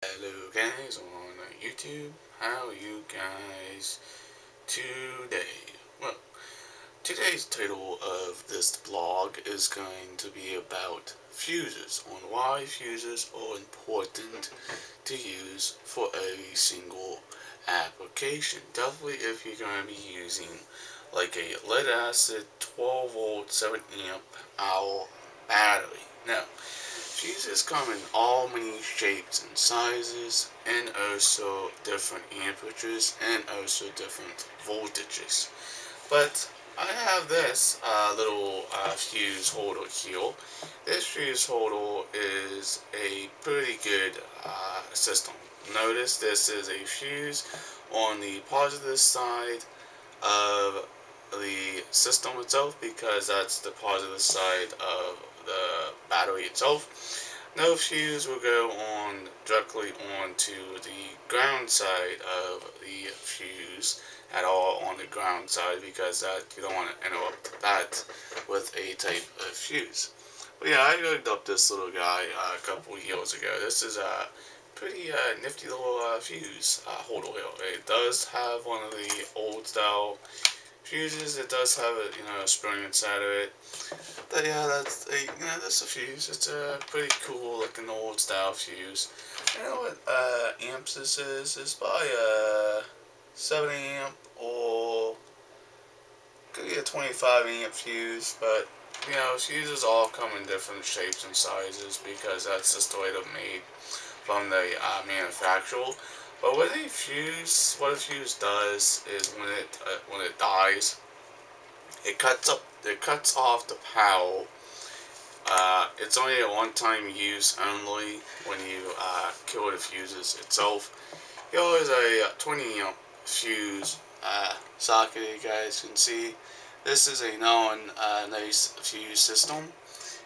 Hello guys on YouTube, how are you guys today? Well, today's title of this blog is going to be about fuses, on why fuses are important to use for every single application. Definitely if you're going to be using like a lead acid 12 volt 7 amp hour battery. Now, fuses come in all many shapes and sizes, and also different amperatures, and also different voltages. But I have this little fuse holder here. This fuse holder is a pretty good system. Notice this is a fuse on the positive side of the system itself, because that's the positive side of the battery itself. No fuse will go on directly onto the ground side of the fuse at all, on the ground side, because that you don't want to interrupt that with a type of fuse. But yeah, I rigged up this little guy a couple years ago. This is a pretty nifty little fuse holder here. It does have one of the old style fuses. It does have a spring inside of it. But yeah, that's a fuse. It's a pretty cool looking old style fuse. You know what amps this is? It's probably a 7 amp or could be a 25 amp fuse, but fuses all come in different shapes and sizes because that's just the way they're made from the manufacturer. But what a fuse does is when it dies, it cuts off the power. It's only a one-time use only when you kill the fuses itself. Here is a 20 amp fuse socket. You guys can see this is a nice fuse system.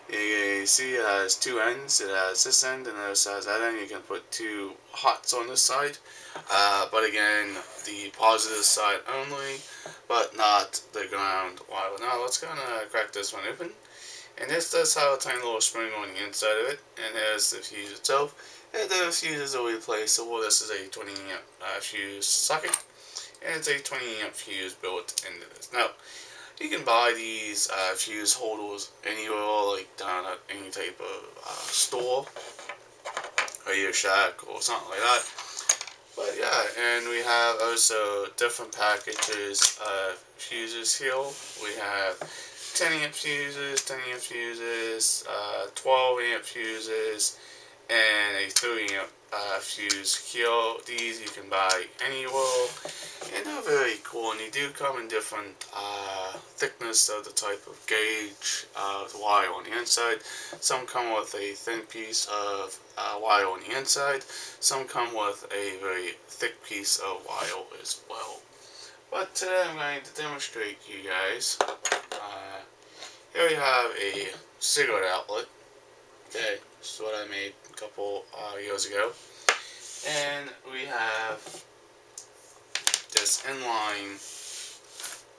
You see it has two ends. It has this end and it also has that end. You can put two hots on this side, but again, the positive side only, but not the ground wire. Now let's kind of crack this one open. And this does have a tiny little spring on the inside of it, and there's the fuse itself. And the fuse is replaceable. This is a 20 amp fuse socket, and it's a 20 amp fuse built into this. Now, you can buy these fuse holders anywhere, like down at any type of store, Radio Shack or something like that. But yeah, and we have also different packages of fuses here. We have 10 amp fuses, 10 amp fuses, 12 amp fuses, and a 3 amp fuse here. These you can buy anywhere, and they're very cool, and they do come in different thickness of the type of gauge of the wire on the inside. Some come with a thin piece of wire on the inside. Some come with a very thick piece of wire as well. But today I'm going to demonstrate you guys. Here we have a cigarette outlet. Okay, this is what I made a couple years ago. And we have this inline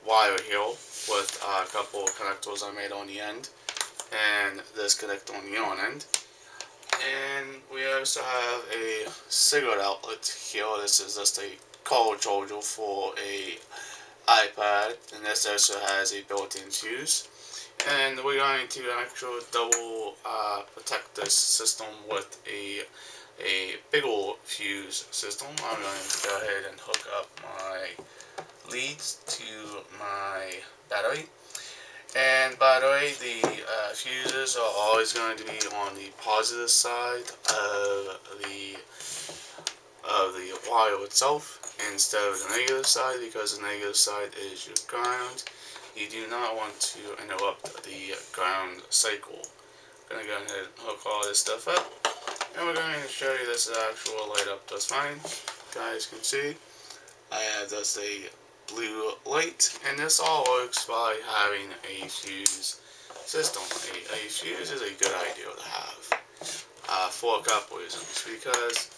wire here with a couple of connectors I made on the end, and this connector on the on end. And we also have a cigarette outlet here. This is just a car charger for a iPad, and this also has a built-in fuse. And we're going to actually double protect this system with a bigger fuse system. I'm going to go ahead and hook up my leads to my battery. And by the way, the fuses are always going to be on the positive side of the wire itself instead of the negative side, because the negative side is your ground. You do not want to interrupt the ground cycle. I'm going to go ahead and hook all this stuff up, and we're going to show you this actual light up just fine. You guys can see I have just a blue light, and this all works by having a fuse system. A fuse is a good idea to have for a couple reasons, because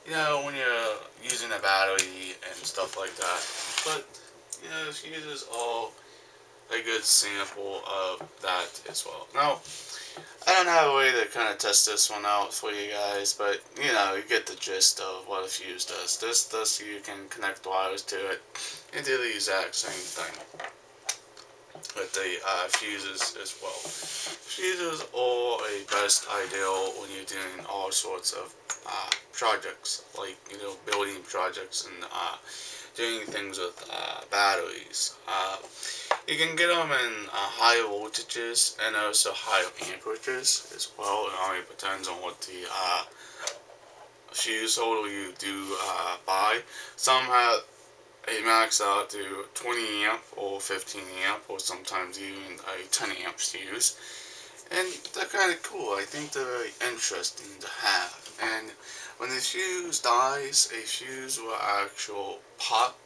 when you're using a battery and stuff like that, but fuses are a good sample of that as well. Now, I don't have a way to kind of test this one out for you guys, but you know, you get the gist of what a fuse does. This you can connect wires to it and do the exact same thing with the fuses as well. Fuses are a best ideal when you're doing all sorts of projects, like, you know, building projects and doing things with batteries. You can get them in high voltages and also high amperages as well. It only depends on what the fuse holder you do buy. Some have a max out to 20 amp or 15 amp or sometimes even a 10 amp fuse. And they're kind of cool. I think they're very interesting to have. And when the fuse dies, a fuse will actually pop.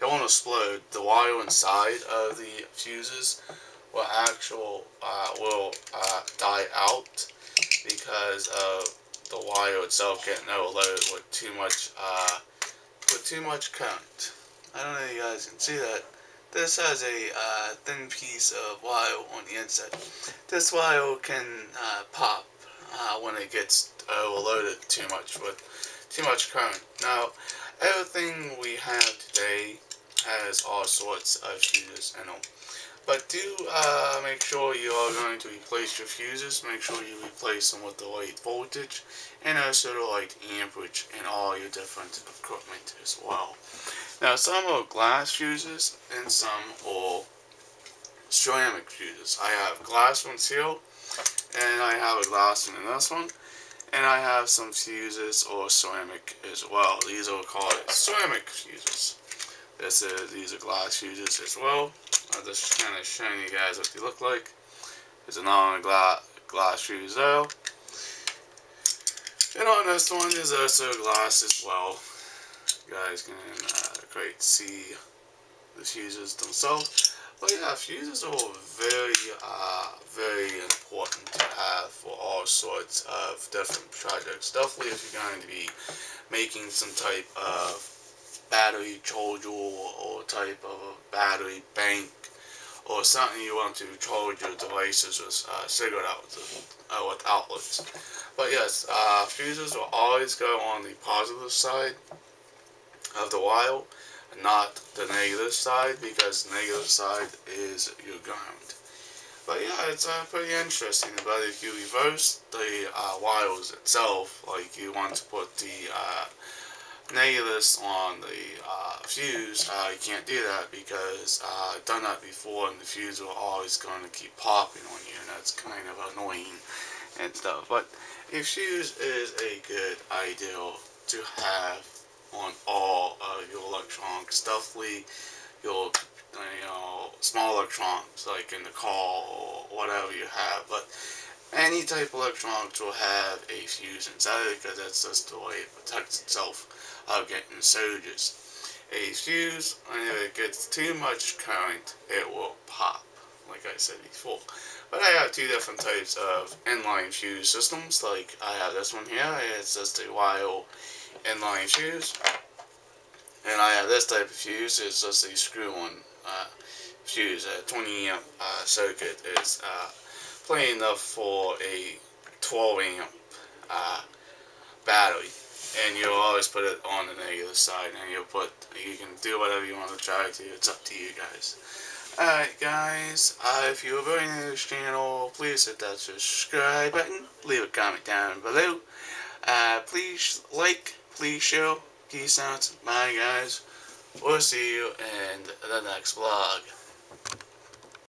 It won't explode. The wire inside of the fuses will die out because of the wire itself getting overloaded with too much current. I don't know if you guys can see that. This has a thin piece of wire on the inside. This wire can pop when it gets overloaded too much with too much current. Now, everything we have today has all sorts of fuses in them. But do make sure you are going to replace your fuses. Make sure you replace them with the right voltage and also the right amperage in all your different equipment as well. Now, some are glass fuses and some are ceramic fuses. I have glass ones here, and I have a glass one in this one, and I have some fuses or ceramic as well. These are called ceramic fuses. These are glass fuses as well. I'm just kind of showing you guys what they look like. There's another glass fuse there. And on this one is also glass as well. You guys can quite see the fuses themselves. But yeah, fuses are very important to have for all sorts of different projects. Definitely if you're going to be making some type of battery charger or type of a battery bank or something you want to charge your devices with cigarette outlets. But yes, fuses will always go on the positive side of the wire, not the negative side, because the negative side is your ground. But yeah, it's pretty interesting. But if you reverse the wires itself, like you want to put the negatives on the fuse, you can't do that because I've done that before and the fuse will always going to keep popping on you, and that's kind of annoying and stuff. But a fuse is a good idea to have on all of your electronics, definitely your small electronics like in the car or whatever you have. But any type of electronics will have a fuse inside it because that's just the way it protects itself of getting surges. A fuse, when it gets too much current, it will pop, like I said before. But I have two different types of inline fuse systems. Like I have this one here, it's just a wire inline fuse, and I have this type of fuse. It's just a screw-on fuse. A 20 amp circuit is plain enough for a 12 amp battery, and you'll always put it on the negative side, and you can do whatever you want to try to. It's up to you guys. Alright guys, if you're very new to this channel, please hit that subscribe button, leave a comment down below. Please like, please share, peace out, bye guys. We'll see you in the next vlog.